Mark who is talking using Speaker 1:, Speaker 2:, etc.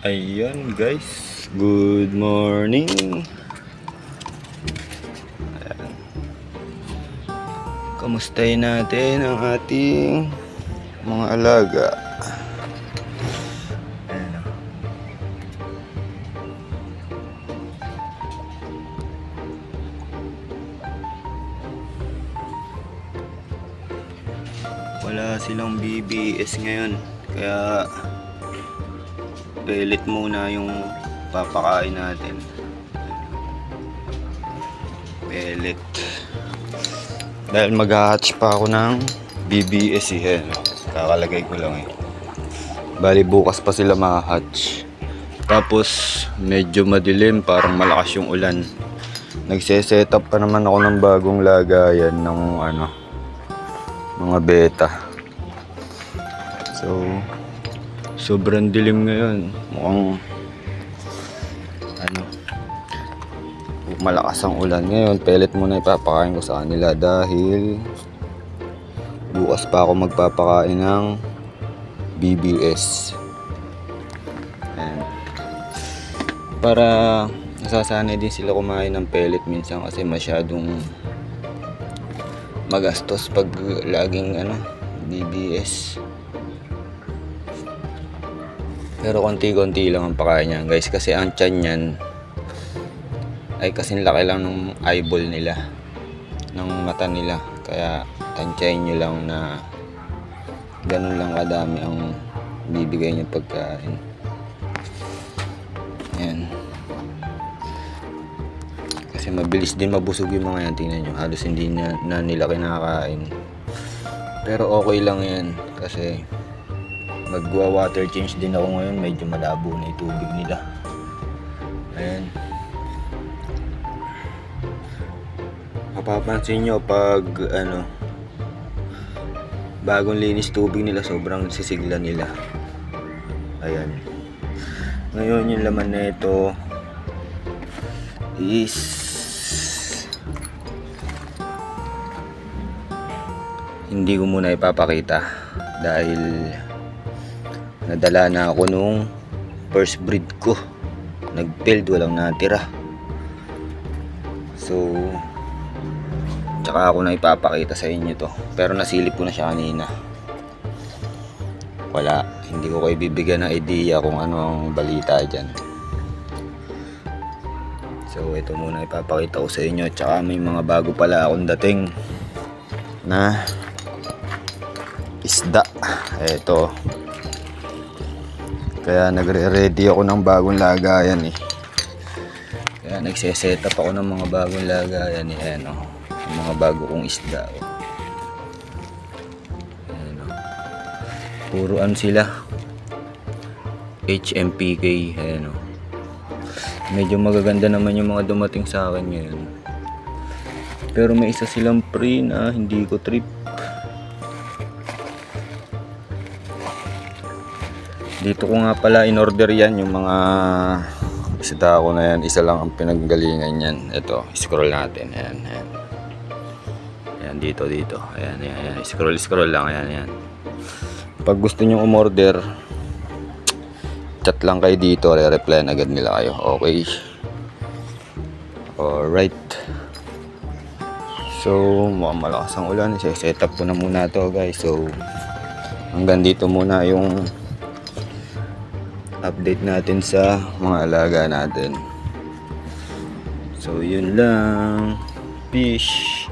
Speaker 1: Ayan guys, good morning. Ayan. Kamustahin natin ang ating mga alaga. Ayan. Wala silang BBS ngayon, kaya pellet muna yung papakain natin. Pellet. Dahil mag-hatch pa ako ng BBS eh. Kakalagay ko lang eh. Bali bukas pa sila ma-hatch. Tapos medyo madilim, parang malakas yung ulan. Nagse-set up pa naman ako ng bagong lagayan ng mga beta. So sobrang dilim ngayon. Mukhang malakas ang ulan ngayon. Pellet muna ipapakain ko sa kanila dahil bukas pa ako magpapakain ng BBS. Ayan. Para nasasanay din sila kumain ng pellet minsan kasi masyadong magastos pag laging BBS. Pero konti-konti lang ang pakain niyan guys, kasi ang tiyan niyan ay kasing laki lang ng eyeball nila, ng mata nila, kaya tansyahin nyo lang na ganun lang kadami ang bibigay niyo pagkain. Yan, kasi mabilis din mabusog yung mga yan. Tingnan nyo, halos hindi na nila kinakain, pero okay lang yan kasi magwa-water change din ako ngayon. Medyo malabo na yung tubig nila. Ayan. Mapapansin nyo pag bagong linis tubig nila, sobrang sisigla nila. Ayan. Ngayon yung laman na ito is hindi ko muna ipapakita dahil nadala na ako nung first breed ko. Nag-failed, walang natira. So tsaka ako na ipapakita sa inyo to. Pero nasilip ko na siya kanina. Wala, hindi ko kayo bibigyan ng idea kung ano ang balita dyan. So ito muna ipapakita ko sa inyo. Tsaka may mga bago pala akong dating na isda. Ito, kaya nagre-ready ako ng bagong lagayan eh. Kaya nagse-set up ako ng mga bagong lagayan eh. Ayan, yung mga bago kong isda. Ayan, puro sila HMPK. Ayan, medyo magaganda naman yung mga dumating sa akin ngayon. Pero may isa silang pre na hindi ko trip. Dito ko nga pala in order yan, yung mga isda ko na yan. Isa lang ang pinanggalingan yan. Ito, scroll natin. Ayan, ayan. Ayan, dito. Ayan, ayan. Scroll lang. Ayan, ayan. Pag gusto nyo umorder, chat lang kayo dito. Re-replyan agad nila kayo. Okay. Alright. So, mukhang malakas ang ulan. Set up ko na muna to guys. So, hanggang dito muna yung update natin sa mga alaga natin. So yun lang. Fish.